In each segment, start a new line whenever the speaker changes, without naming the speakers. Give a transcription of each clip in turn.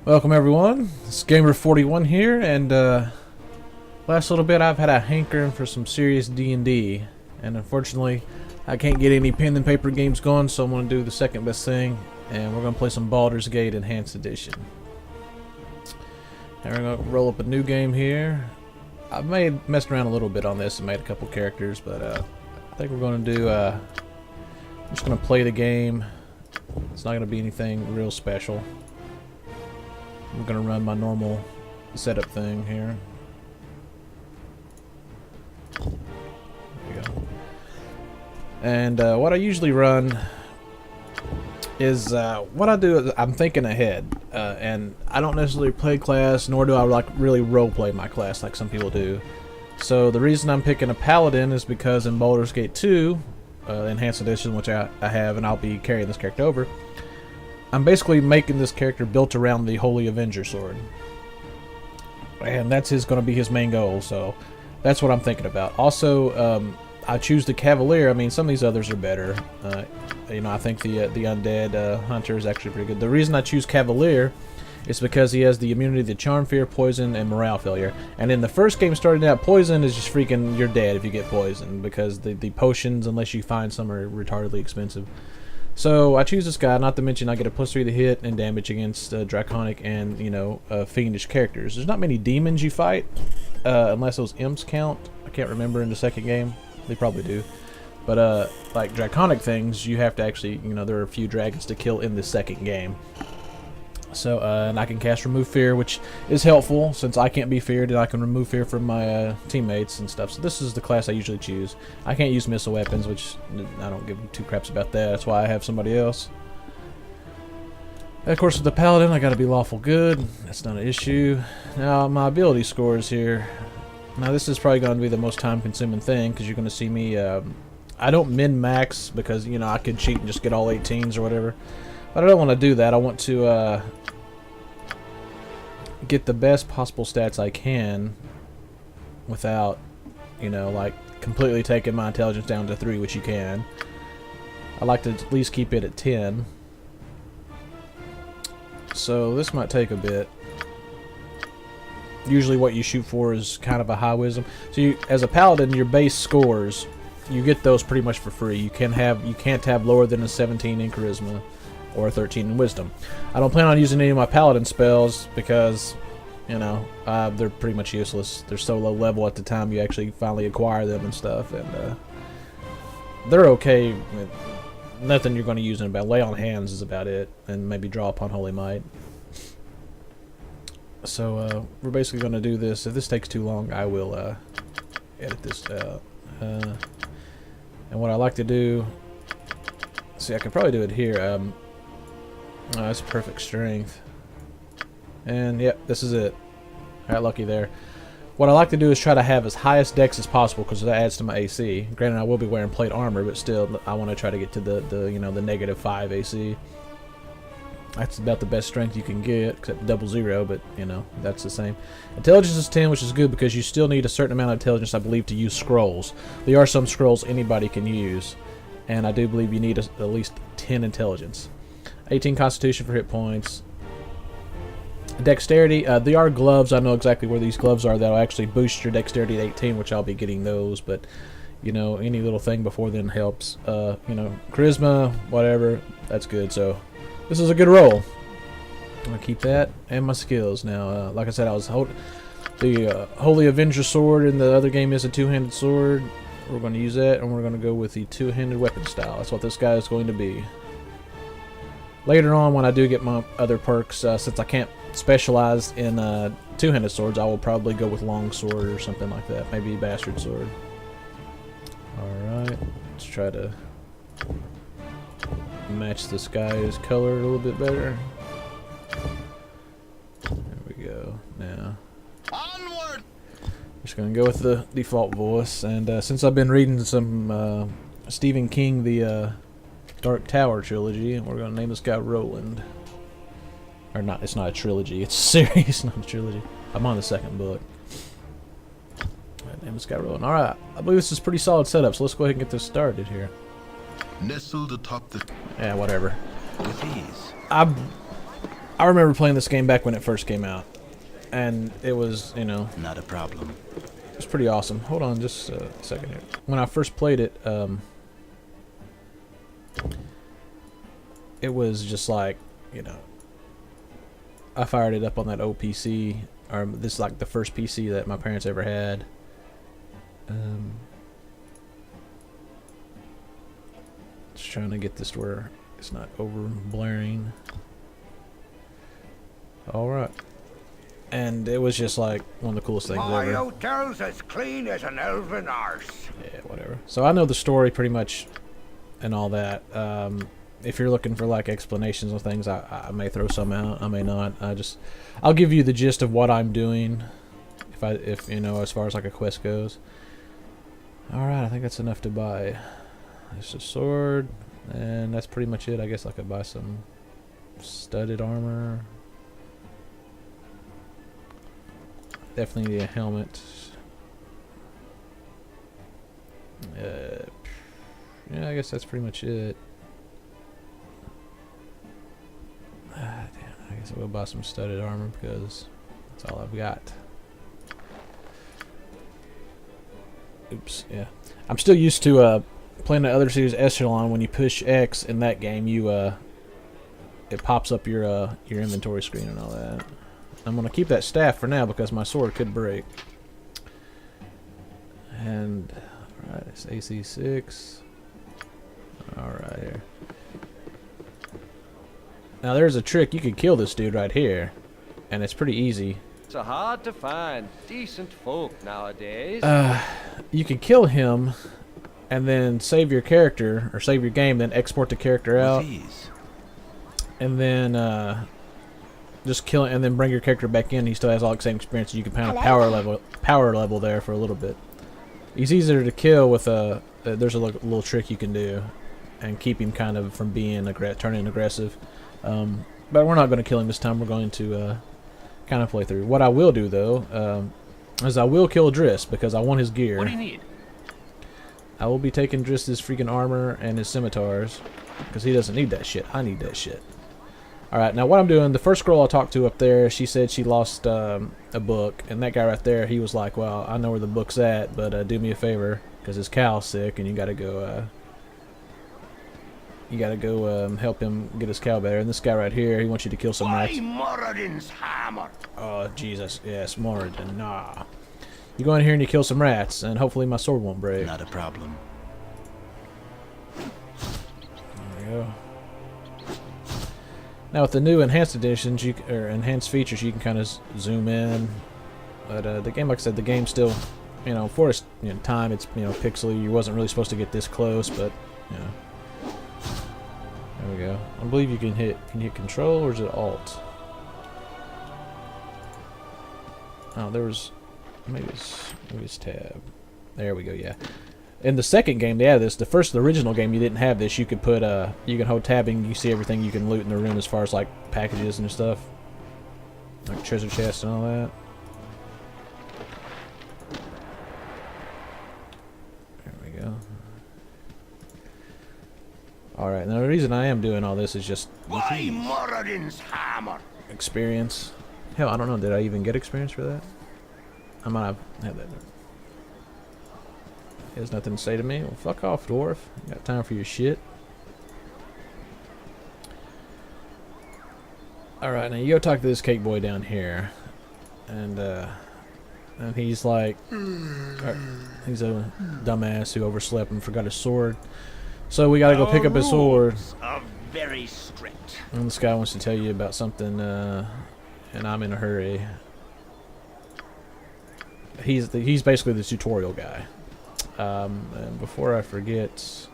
Welcome everyone, it's Gamer41 here, and last little bit I've had a hankering for some serious D&D, and unfortunately I can't get any pen and paper games going, so I'm going to do the second best thing, and we're going to play some Baldur's Gate Enhanced Edition. And we're going to roll up a new game here. I've messed around a little bit on this and made a couple characters, but I think we're going to do, I'm just going to play the game. It's not going to be anything real special. I'm going to run my normal setup thing here. There we go. And what I usually run is, what I do is I'm thinking ahead. And I don't necessarily play class, nor do I like really roleplay my class like some people do. So the reason I'm picking a paladin is because in Baldur's Gate 2, Enhanced Edition, which I have, and I'll be carrying this character over, I'm basically making this character built around the Holy Avenger sword. And that's going to be his main goal, so that's what I'm thinking about. Also, I choose the Cavalier. I mean, some of these others are better. You know, I think the Undead Hunter is actually pretty good. The reason I choose Cavalier is because he has the immunity to Charm, Fear, Poison, and Morale Failure. And in the first game starting out, Poison is just freaking, you're dead if you get poisoned, because the potions, unless you find some, are retardedly expensive. So I choose this guy, not to mention I get a +3 to hit and damage against draconic and, you know, fiendish characters. There's not many demons you fight, unless those imps count. I can't remember in the second game. They probably do. But, like draconic things, you have to actually, you know, there are a few dragons to kill in the second game. So, and I can cast Remove Fear, which is helpful since I can't be feared, and I can remove fear from my teammates and stuff. So this is the class I usually choose. I can't use missile weapons, which I don't give two craps about that. That's why I have somebody else. And of course, with the Paladin, I gotta be lawful good. That's not an issue. Now, my ability scores here. Now, this is probably going to be the most time-consuming thing, because you're going to see me... I don't min-max, because, you know, I could cheat and just get all 18s or whatever. But I don't want to do that. I want to get the best possible stats I can without, you know, like completely taking my intelligence down to 3, which you can. I like to at least keep it at 10. So this might take a bit. Usually what you shoot for is kind of a high wisdom. So you, as a paladin, your base scores, you get those pretty much for free. You can't have lower than a 17 in charisma or a 13 in wisdom. I don't plan on using any of my paladin spells because, you know, they're pretty much useless. They're so low level at the time you actually finally acquire them and stuff, and they're okay. Nothing you're going to use in about. Lay on hands is about it, and maybe draw upon holy might. So we're basically going to do this. If this takes too long, I will edit this out. And what I like to do, see, I could probably do it here. Oh, that's perfect strength. And yep, this is it. I got lucky there. What I like to do is try to have as highest dex as possible because that adds to my AC. Granted, I will be wearing plate armor, but still, I want to try to get to the you know, the -5 AC. That's about the best strength you can get, except 00, but you know, that's the same. Intelligence is 10, which is good because you still need a certain amount of intelligence, I believe, to use scrolls. There are some scrolls anybody can use, and I do believe you need at least 10 intelligence. 18 constitution for hit points. Dexterity, there are gloves. I know exactly where these gloves are that'll actually boost your dexterity to 18, which I'll be getting those, but you know, any little thing before then helps. You know, charisma, whatever, that's good. So this is a good roll. I'm gonna keep that and my skills. Now, like I said, I was the Holy Avenger sword in the other game is a two-handed sword. We're going to use that, and we're going to go with the two-handed weapon style. That's what this guy is going to be. Later on, when I do get my other perks, since I can't specialize in two-handed swords, I will probably go with long sword or something like that. Maybe bastard sword. Alright, let's try to match this guy's color a little bit better. There we go. Now, onward! Just gonna go with the default voice, and since I've been reading some Stephen King, the Dark Tower trilogy, and we're gonna name this guy Roland. Or not, it's not a trilogy, it's a series, not a trilogy. I'm on the second book. Name this guy Roland. Alright, I believe this is a pretty solid setup, so let's go ahead and get this started here.
Nestled atop the...
Yeah, whatever.
With ease.
I remember playing this game back when it first came out, and it was, you know,
Not a problem.
it was pretty awesome. Hold on just a second here. When I first played it, it was just like, you know, I fired it up on that old PC, or this is like the first PC that my parents ever had. Just trying to get this to where it's not over blaring. Alright. And it was just like one of the coolest things
My
ever.
hotel's as clean as an elven arse.
Yeah, whatever. So I know the story pretty much and all that. If you're looking for like explanations of things, I may throw some out. I may not. I'll give you the gist of what I'm doing. If you know, as far as like a quest goes. All right, I think that's enough to buy. It's a sword, and that's pretty much it. I guess I could buy some studded armor. Definitely need a helmet. Yeah, I guess that's pretty much it. Damn, I guess I will buy some studded armor because that's all I've got. Oops, yeah. I'm still used to playing the other series Echelon. When you push X in that game, it pops up your inventory screen and all that. I'm gonna keep that staff for now because my sword could break. And alright, it's AC 6. Alright here. Now there's a trick. You could kill this dude right here, and it's pretty easy.
It's hard to find decent folk nowadays.
You can kill him, and then save your character or save your game, then export the character out,
Please.
and then just kill it, and then bring your character back in. He still has all the same experience. You can pound a power level there for a little bit. He's easier to kill with a. There's a little trick you can do, and keep him kind of from being turning aggressive. But we're not going to kill him this time. We're going to kind of play through. What I will do though is I will kill Driss because I want his gear.
What do you need?
I will be taking Driss's freaking armor and his scimitars because he doesn't need that shit. I need that shit. Alright, now what I'm doing, the first girl I talked to up there, she said she lost a book, and that guy right there, he was like, well, I know where the book's at, but do me a favor because his cow's sick and you gotta go help him get his cow better. And this guy right here, he wants you to kill some rats.
Moradin's hammer.
Oh, Jesus. Yes, Moradin. Nah. You go in here and you kill some rats, and hopefully my sword won't break.
Not a problem.
There we go. Now with the new enhanced editions, or enhanced features, you can kind of zoom in. But the game, like I said, the game's still, you know, for its time, it's, you know, pixely. You wasn't really supposed to get this close, but, you know. There we go. I believe you can hit control, or is it alt? Oh, there was maybe it's tab. There we go. Yeah. In the second game, they had this. The original game, you didn't have this. You could put you can hold tab and you see everything you can loot in the room as far as like packages and stuff, like treasure chests and all that. There we go. Alright, now the reason I am doing all this is just
Why Moradin's hammer?
experience. Hell, I don't know, did I even get experience for that? I might have had that. He has nothing to say to me. Well, fuck off, dwarf. You got time for your shit. Alright, now you go talk to this cake boy down here. And he's like... he's a dumbass who overslept and forgot his sword. So we gotta go pick up his sword.
Are very strict.
And this guy wants to tell you about something, and I'm in a hurry. He's basically the tutorial guy. And before I forget,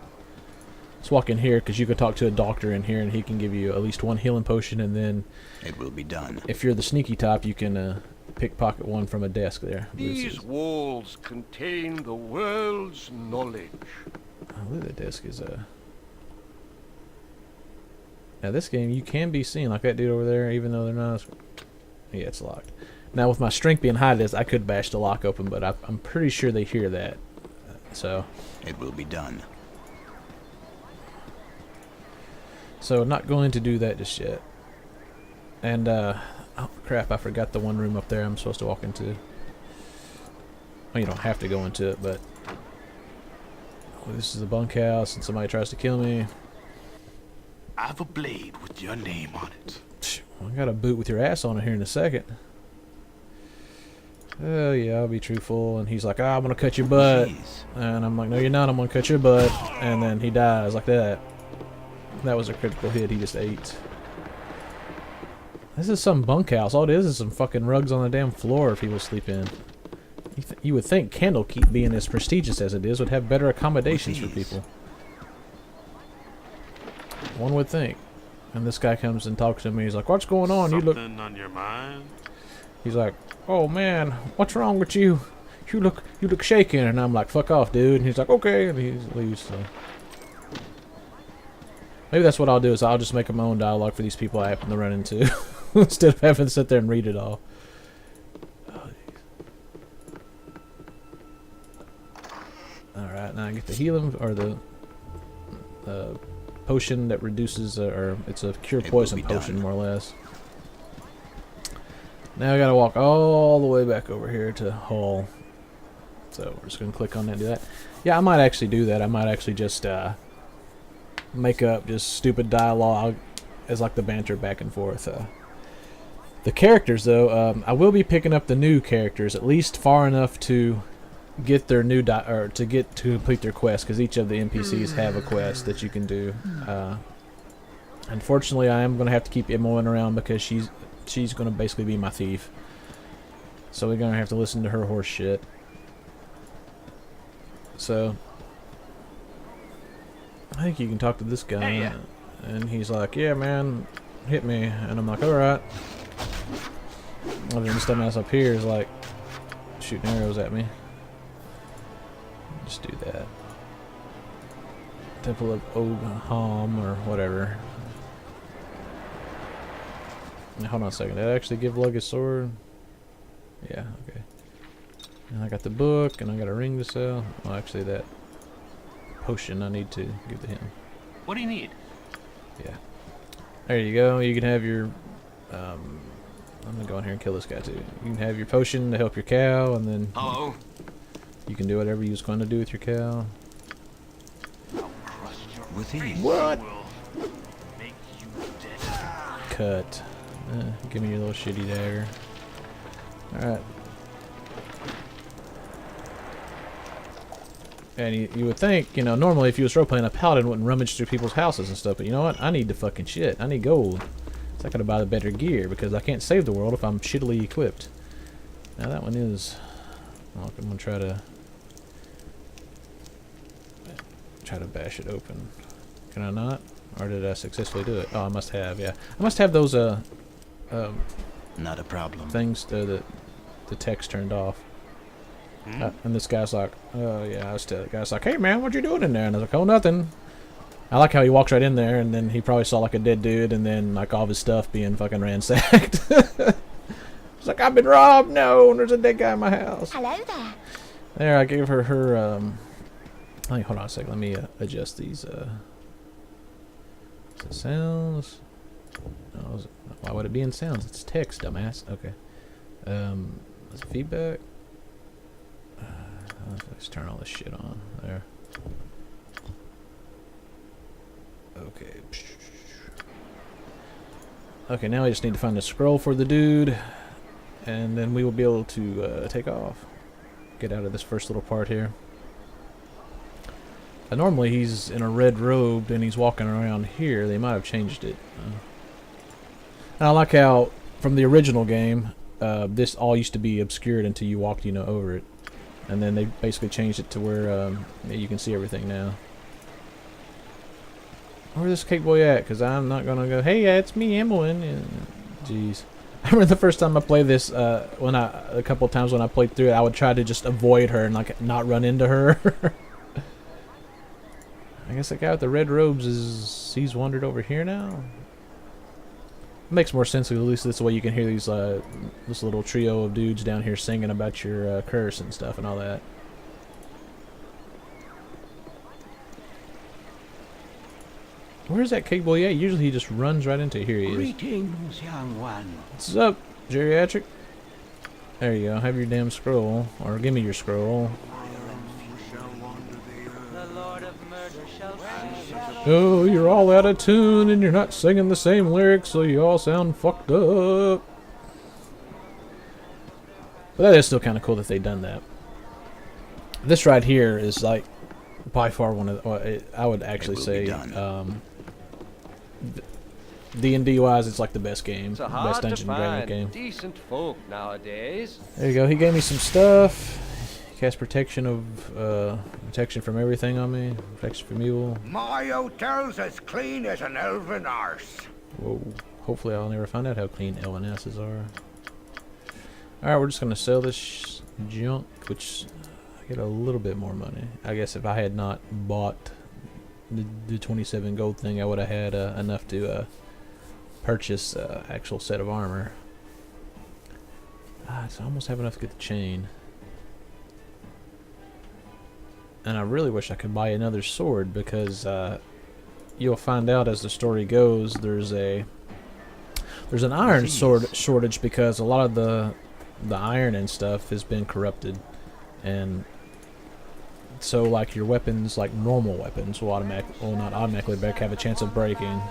let's walk in here because you can talk to a doctor in here, and he can give you at least one healing potion. And then
It will be done.
if you're the sneaky type, you can pickpocket one from a desk there.
These walls contain the world's knowledge.
I believe the desk is now this game you can be seen like that dude over there, even though they're not. Yeah, it's locked. Now with my strength being high, I could bash the lock open, but I'm pretty sure they hear that. So.
It will be done.
So not going to do that just yet. And, oh crap, I forgot the one room up there I'm supposed to walk into. Well, you don't have to go into it, but... Oh, this is the bunkhouse, and somebody tries to kill me.
I have a blade with your name on it.
I got a boot with your ass on it here in a second. Oh, yeah, I'll be truthful. And he's like, ah, I'm gonna cut your butt.
Jeez.
And I'm like, no, you're not, I'm gonna cut your butt. And then he dies like that. That was a critical hit he just ate. This is some bunkhouse. All it is some fucking rugs on the damn floor people sleep in. You would think Candlekeep, being as prestigious as it is, would have better accommodations for people. One would think. And this guy comes and talks to me. He's like, what's going on? You look...
Something on your mind?
He's like, oh man, what's wrong with you? You look shaken. And I'm like, fuck off, dude. And he's like, okay. And he leaves. So. Maybe that's what I'll do, is I'll just make my own dialogue for these people I happen to run into. Instead of having to sit there and read it all. Alright, now I get the healing, or the potion that reduces, or it's a cure poison potion, more or less. Now I gotta walk all the way back over here to Hull. So we're just gonna click on that and do that. Yeah, I might actually do that. I might actually just make up just stupid dialogue as like the banter back and forth. The characters, though, I will be picking up the new characters, at least far enough to get their new to complete their quest, because each of the NPCs have a quest that you can do. Unfortunately, I am gonna have to keep Emmeline around because she's gonna basically be my thief. So we're gonna have to listen to her horse shit. So I think you can talk to this guy, and he's like, "Yeah, man, hit me," and I'm like, "All right." And then this dumbass up here is like shooting arrows at me. Just do that. Temple of Ogham or whatever. Now, hold on a second. Did I actually give Lug his sword? Yeah, okay. And I got the book, and I got a ring to sell. Well, actually, that potion I need to give to him.
What do you need?
Yeah. There you go. You can have your... I'm gonna go in here and kill this guy too. You can have your potion to help your cow, and then
Hello?
you can do whatever you was going to do with your cow.
With ease.
What?
Will make you dead.
Cut. Give me your little shitty dagger. Alright. And you would think, you know, normally if you was role-playing, a paladin wouldn't rummage through people's houses and stuff, but you know what? I need the fucking shit. I need gold. So I gotta buy the better gear, because I can't save the world if I'm shittily equipped. Now that one is... Well, I'm gonna try to bash it open. Can I not? Or did I successfully do it? Oh, I must have, yeah. I must have those,
Not a problem.
things the text turned off. And this guy's like, oh yeah, I was telling the guy's like, hey man, what you doing in there? And I was like, oh, nothing. I like how he walks right in there, and then he probably saw like a dead dude, and then like all of his stuff being fucking ransacked. He's like, I've been robbed. No, there's a dead guy in my house.
Hello there.
There, I gave her hold on a second. Let me adjust these. Is it sounds? No, why would it be in sounds? It's text, dumbass. Okay. Is it feedback? Let's turn all this shit on. There. Okay. Okay, now I just need to find a scroll for the dude, and then we will be able to take off. Get out of this first little part here. Normally he's in a red robe and he's walking around here. They might have changed it. And I like how from the original game, this all used to be obscured until you walked, you know, over it. And then they basically changed it to where you can see everything now. Where's this cake boy at? Because I'm not going to go, hey, yeah, it's me, Emmeline. Jeez. I remember the first time I played this, a couple of times when I played through it, I would try to just avoid her and like not run into her. I guess that guy with the red robes he's wandered over here now? It makes more sense, at least this way you can hear these, this little trio of dudes down here singing about your curse and stuff and all that. Where's that cake boy at? Usually he just runs right into here. He is.
Greetings, young one.
What's up, geriatric? There you go. Have your damn scroll, or give me your scroll. Oh, you're all out of tune and you're not singing the same lyrics, so you all sound fucked up. But that is still kind of cool that they done that. This right here is like by far one of the, I would actually say D&D wise, it's like the best game,
It's a
best
hard to
Dungeon and Dragon
find
game.
decent folk nowadays.
There you go. He gave me some stuff. Cast protection from everything on me. Protection from evil.
My hotel's as clean as an elven arse.
Whoa. Hopefully I'll never find out how clean LNSs are. Alright, we're just going to sell this junk, which I get a little bit more money. I guess if I had not bought the 27 gold thing, I would have had enough to purchase actual set of armor. I almost have enough to get the chain. And I really wish I could buy another sword, because you'll find out as the story goes there's an iron sword shortage, because a lot of the iron and stuff has been corrupted, and so like your weapons, like normal weapons, will not automatically have a chance of breaking.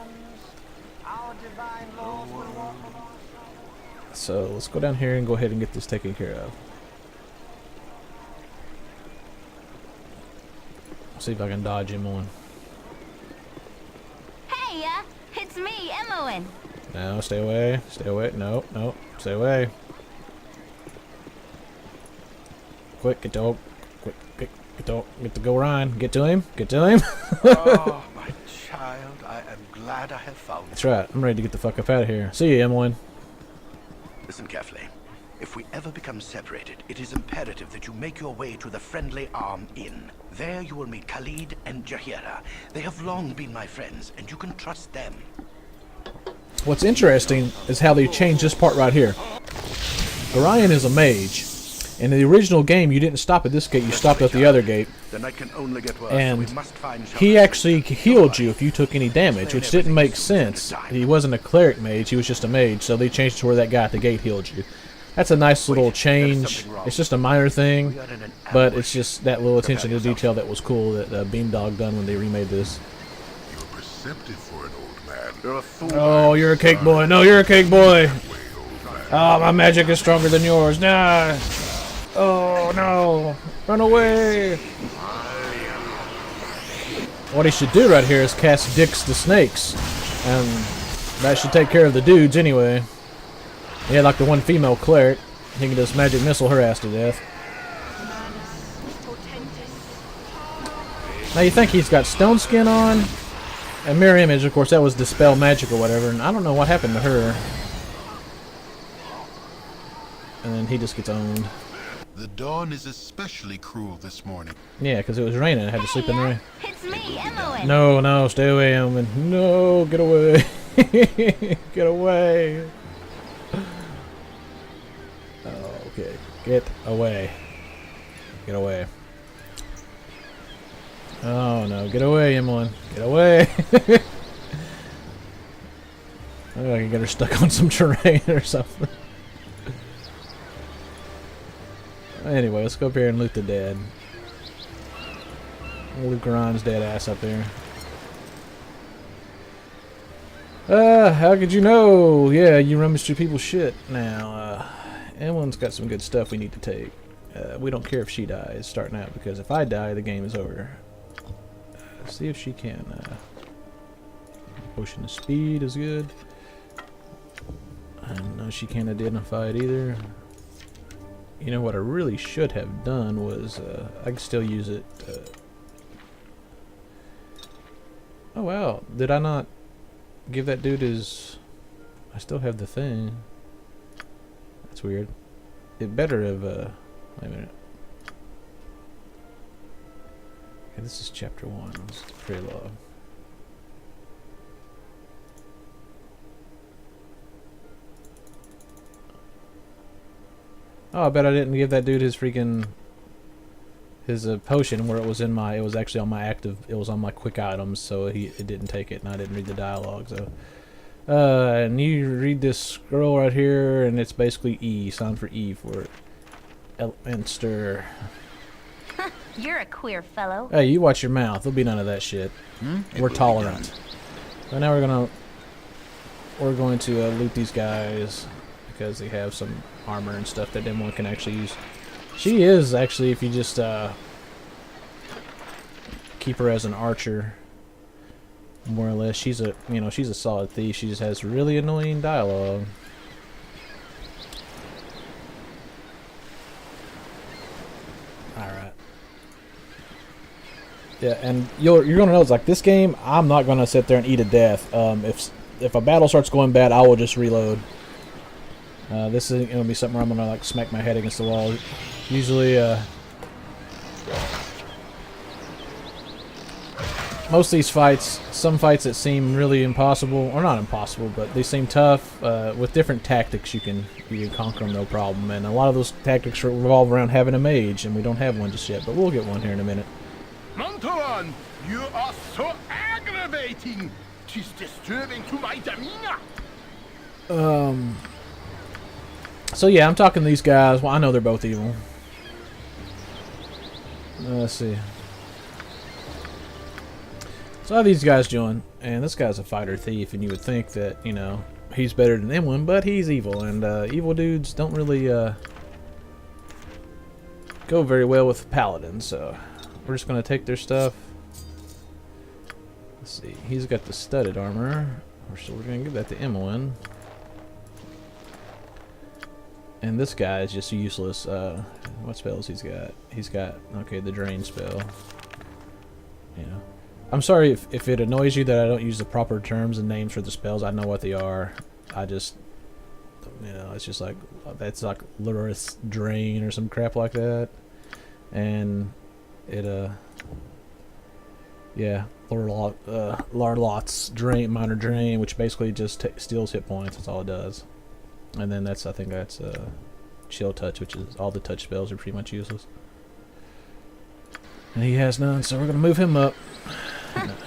So let's go down here and go ahead and get this taken care of. See if I can dodge him on.
Hey, it's me, Emmoin.
No, stay away. Stay away. No, no, stay away. Quick, get to go, Ryan. Get to him. Get to him.
Oh, my child, I am glad I have found you.
That's right. I'm ready to get the fuck up out of here. See you, Emlyn.
Listen carefully. If we ever become separated, it is imperative that you make your way to the Friendly Arm Inn. There you will meet Khalid and Jahira. They have long been my friends, and you can trust them.
What's interesting is how they changed this part right here. Orion is a mage. In the original game, you didn't stop at this gate, you stopped at the other gate.
The night can only get worse,
And
so we must find
he actually healed you if you took any damage, which didn't make sense. He wasn't a cleric mage, he was just a mage, so they changed it to where that guy at the gate healed you. That's a nice little change. It's just a minor thing, but it's just that little attention to detail that was cool that Beamdog done when they remade this.
You're perceptive for an old man.
You're a fool.
Oh, you're a cake boy. No, you're a cake boy. Oh, my magic is stronger than yours. Nah. Oh, no. Run away. What he should do right here is cast Dix the Snakes. And that should take care of the dudes anyway. Yeah, like the one female cleric. He can just magic missile her ass to death. Now you think he's got stone skin on? And mirror image, of course, that was dispel magic or whatever. And I don't know what happened to her. And then he just gets owned.
The dawn is especially cruel this morning.
Yeah, because it was raining. I had to sleep in the rain.
It's me, Emmoin.
No, no, stay away, Elman. No, get away. Get away. Oh, okay. Get away. Get away. Oh, no. Get away, Emlyn. Get away. Oh, I can get her stuck on some terrain or something. Anyway, let's go up here and loot the dead. Luke Ryan's dead ass up there. How could you know? Yeah, you rummage through people's shit. Now, Emlyn's got some good stuff we need to take. We don't care if she dies starting out, because if I die, the game is over. See if she can. Potion of speed is good. I know she can't identify it either. You know what I really should have done was, I can still use it. Oh wow, did I not give that dude his... I still have the thing. That's weird. It better have, wait a minute. Okay, this is chapter 1, it's the prologue. Oh, I bet I didn't give that dude his freaking... his potion where it was actually on my active. It was on my quick items, so it didn't take it, and I didn't read the dialogue. So, and you read this scroll right here, and it's basically E. Sign for E for Elminster.
You're a queer fellow.
Hey, you watch your mouth. There'll be none of that shit. We're tolerant. So now we're going to loot these guys because they have some armor and stuff that anyone can actually use. She is actually, if you just keep her as an archer, more or less. She's a solid thief. She just has really annoying dialogue. All right. Yeah, and you're gonna know it's like this game. I'm not gonna sit there and eat a death. If a battle starts going bad, I will just reload. This isn't gonna be something where I'm gonna like smack my head against the wall. Usually, most of these fights, some fights that seem really impossible, or not impossible, but they seem tough. With different tactics, you can conquer them no problem. And a lot of those tactics revolve around having a mage, and we don't have one just yet, but we'll get one here in a minute.
Mantolan, you are so aggravating. 'Tis disturbing to my demeanor.
So yeah, I'm talking to these guys. Well, I know they're both evil. Let's see. So how these guys doing? And this guy's a fighter thief, and you would think that, you know, he's better than anyone, but he's evil, and evil dudes don't really go very well with paladins, so we're just gonna take their stuff. Let's see. He's got the studded armor. So we're gonna give that to Emmeline. And this guy is just useless. What spells he's got? He's got, okay, the drain spell. Yeah. I'm sorry if it annoys you that I don't use the proper terms and names for the spells. I know what they are. I just, you know, it's just like, that's like Lurith's Drain or some crap like that. And it, yeah, Larlot's Drain, Minor Drain, which basically just steals hit points. That's all it does. And then I think that's Chill Touch, which is all the touch spells are pretty much useless. And he has none, so we're gonna move him up.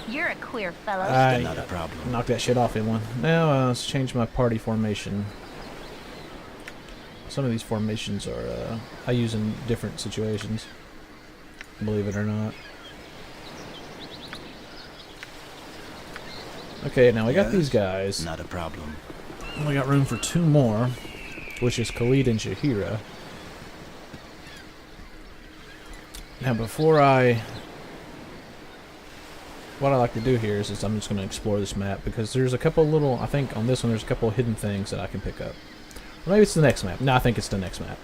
You're a queer fellow.
Not a problem.
Knock that shit off in one. Now let's change my party formation. Some of these formations are I use in different situations, believe it or not. Okay, now we got these guys.
Not a problem.
We got room for two more, which is Khalid and Shahira. Now before what I like to do here is I'm just going to explore this map, because there's a couple little, I think on this one there's a couple hidden things that I can pick up. Or maybe it's the next map. No, I think it's the next map.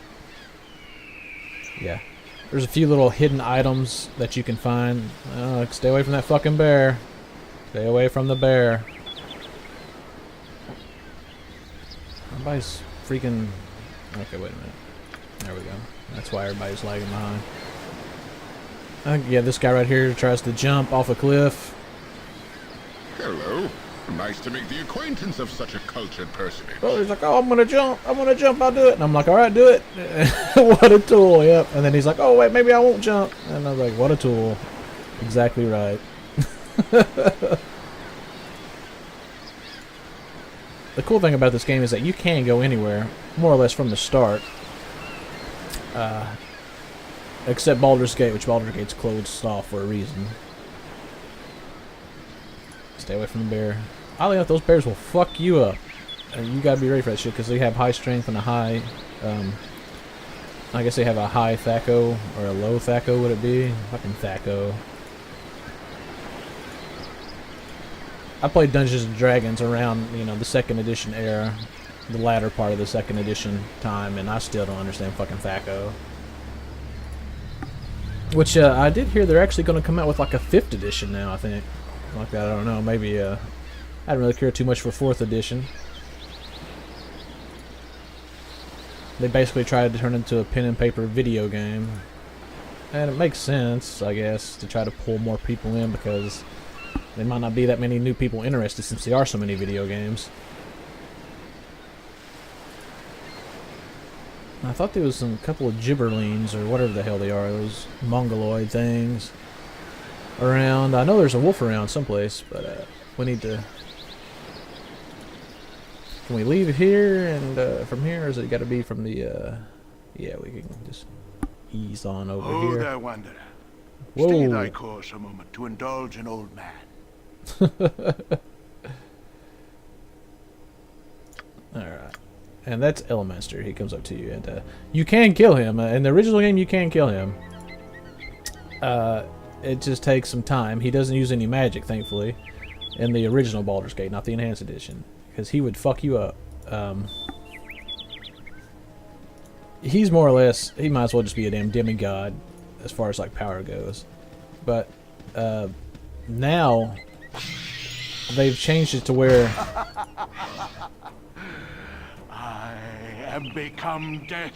Yeah. There's a few little hidden items that you can find. Stay away from that fucking bear. Stay away from the bear. Everybody's freaking... Okay, wait a minute. There we go. That's why everybody's lagging behind. Yeah, this guy right here tries to jump off a cliff.
Hello. Nice to make the acquaintance of such a cultured personage.
Well, he's like, oh, I'm gonna jump, I'll do it. And I'm like, alright, do it. What a tool, yep. And then he's like, oh, wait, maybe I won't jump. And I was like, what a tool. Exactly right. The cool thing about this game is that you can go anywhere, more or less from the start. Except Baldur's Gate, which Baldur's Gate's closed off for a reason. Stay away from the bear. Oddly enough, those bears will fuck you up. You gotta be ready for that shit, because they have high strength and a high... I guess they have a high Thaco, or a low Thaco, would it be? Fucking Thaco. I played Dungeons & Dragons around, you know, the 2nd edition era. The latter part of the 2nd edition time, and I still don't understand fucking Thaco. Which, I did hear they're actually going to come out with like a 5th edition now, I think. Like that, I don't know. Maybe, I didn't really care too much for 4th edition. They basically tried to turn it into a pen and paper video game. And it makes sense, I guess, to try to pull more people in, because there might not be that many new people interested since there are so many video games. I thought there was some couple of gibberlings or whatever the hell they are, those mongoloid things around. I know there's a wolf around someplace, but we need to... Can we leave here and from here, or is it got to be from the... Yeah, we can just ease on over
Oh,
here.
there, wanderer.
Whoa.
Stay thy course a moment to indulge an old man.
Alright. And that's Elminster. He comes up to you, and you can kill him. In the original game, you can kill him. It just takes some time. He doesn't use any magic, thankfully, in the original Baldur's Gate, not the Enhanced Edition, because he would fuck you up. He's more or less, he might as well just be a damn demigod as far as like power goes. But now they've changed it to where
I am become death,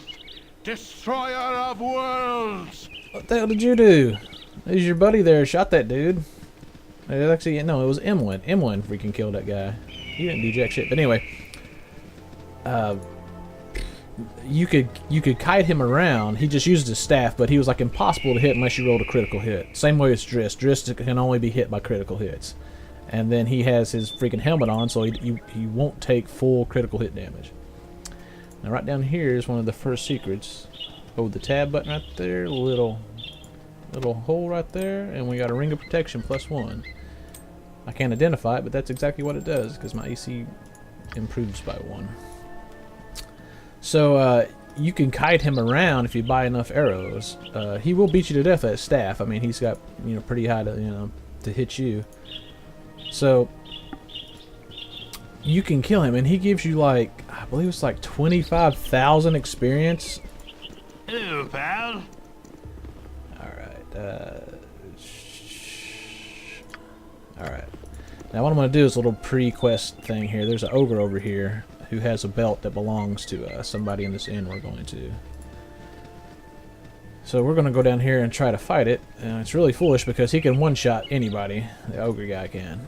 destroyer of worlds.
what the hell did you do? There's your buddy there, shot that dude. Actually, no, it was Emlyn. Emlyn freaking killed that guy. He didn't do jack shit. But anyway, you could kite him around. He just used his staff, but he was like impossible to hit unless you rolled a critical hit. Same way as Driss. Driss can only be hit by critical hits. And then he has his freaking helmet on, so he won't take full critical hit damage. Now right down here is one of the first secrets. Oh, the tab button right there, little hole right there, and we got a ring of protection +1. I can't identify it, but that's exactly what it does because my AC improves by 1. So you can kite him around if you buy enough arrows. He will beat you to death with that staff. I mean, he's got pretty high to hit you. So you can kill him, and he gives you like I believe it's like 25,000 experience.
Hello, pal.
Alright. Now what I'm going to do is a little pre-quest thing here. There's an ogre over here who has a belt that belongs to somebody in this inn we're going to. So we're going to go down here and try to fight it. And it's really foolish because he can one-shot anybody. The ogre guy can.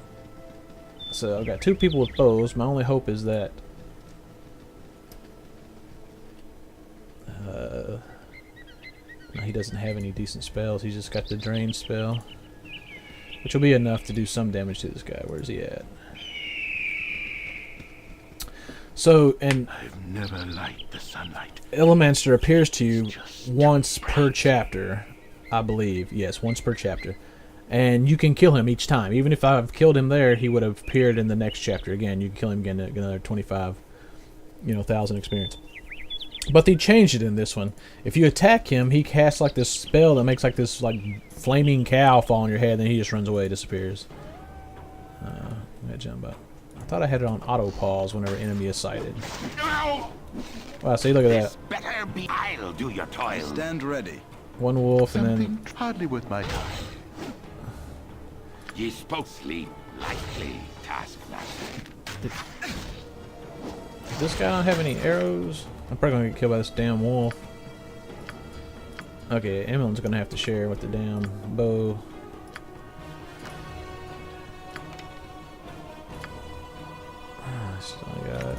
So I've got 2 people with bows. My only hope is that... no, he doesn't have any decent spells. He's just got the drain spell. Which will be enough to do some damage to this guy. Where's he at? So, and
I've never liked the sunlight.
Elminster appears to you once per chapter, I believe. Yes, once per chapter. And you can kill him each time. Even if I've killed him there, he would have appeared in the next chapter. Again, you can kill him again, get another 25,000 experience. But they changed it in this one. If you attack him, he casts like this spell that makes like this like flaming cow fall on your head, and then he just runs away, disappears. That jump up. I thought I had it on auto pause whenever enemy is sighted.
No!
Wow, see, look at that.
Better be. I'll do your toil.
Stand ready.
One wolf and then
hardly worth my time. Ye spoke sleep lightly, taskmaster.
Does this guy not have any arrows? I'm probably gonna get killed by this damn wolf. Okay, Emily's gonna have to share with the damn bow. Still got.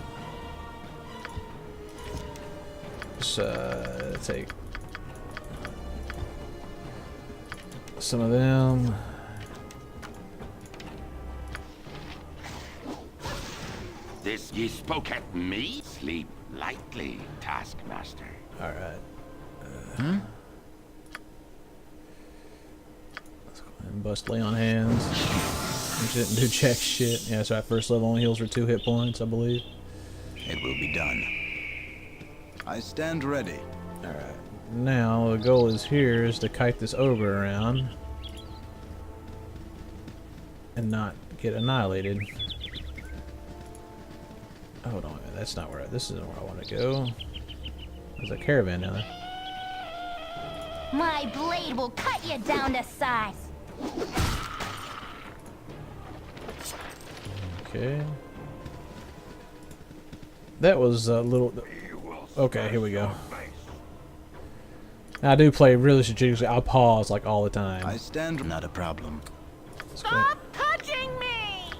Let's take some of them.
This ye spoke at me? Sleep lightly, taskmaster.
Alright. Let's go ahead and bust lay on hands. Which didn't do check shit. Yeah, so at first level only heals for 2 hit points, I believe.
It will be done. I stand ready.
Alright. Now the goal is here is to kite this ogre around and not get annihilated. Hold on, that's not where this isn't where I want to go. There's a caravan down there.
My blade will cut you down to size.
Okay. That was a little. Okay, here we go. I do play really strategically. I'll pause like all the time.
I stand. Not a problem.
Stop touching me!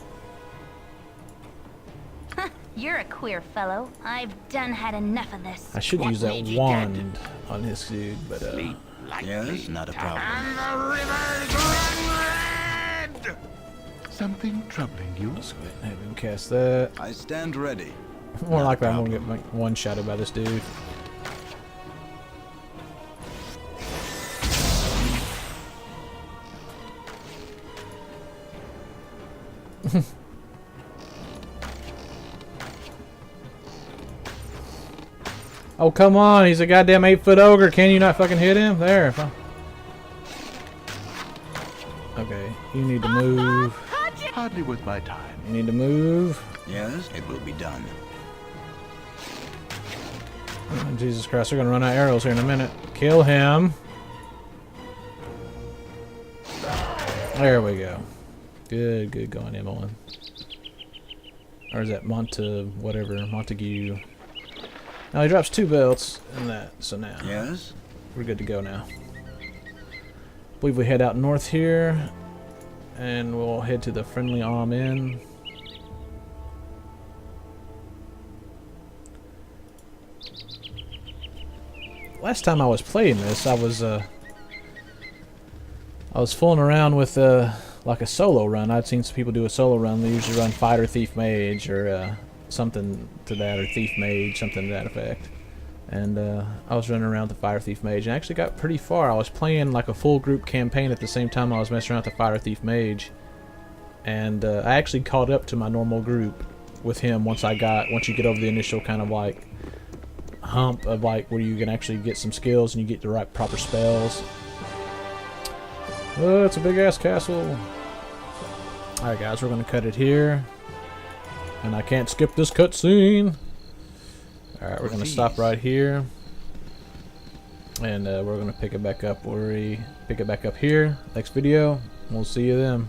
You're a queer fellow. I've done had enough of this.
I should
What
use that
made you
wand on this dude, but
Sleep lightly,
Yes, not a problem.
task.
And the rivers run red! Something troubling you?
let's go ahead and have him cast that.
I stand ready.
More
Not a
likely I'm gonna
problem.
get one shotted by this dude. Oh, come on, he's a goddamn 8-foot ogre. Can you not fucking hit him? There. Okay, you need to move.
Hardly worth my time.
You need to move.
Yes, it will be done.
Oh, Jesus Christ, we're gonna run out of arrows here in a minute. Kill him. There we go. Good, good going, Emmeline. Or is that Montague? Now he drops 2 belts in that, so now
Yes?
we're good to go now. Believe we head out north here, and we'll head to the Friendly Arm Inn. Last time I was playing this, I was fooling around with like a solo run. I'd seen some people do a solo run. They usually run Fighter, Thief, Mage, or something to that, or Thief, Mage, something to that effect. And I was running around with the Fighter, Thief, Mage, and I actually got pretty far. I was playing like a full group campaign at the same time I was messing around with the Fighter, Thief, Mage, and I actually caught up to my normal group with him once you get over the initial kind of like hump of like where you can actually get some skills and you get the right proper spells. Oh, it's a big ass castle. Alright guys, we're gonna cut it here. And I can't skip this cutscene. Alright, we're gonna stop right here. And we're gonna pick it back up where we pick it back up here. Next video. We'll see you then.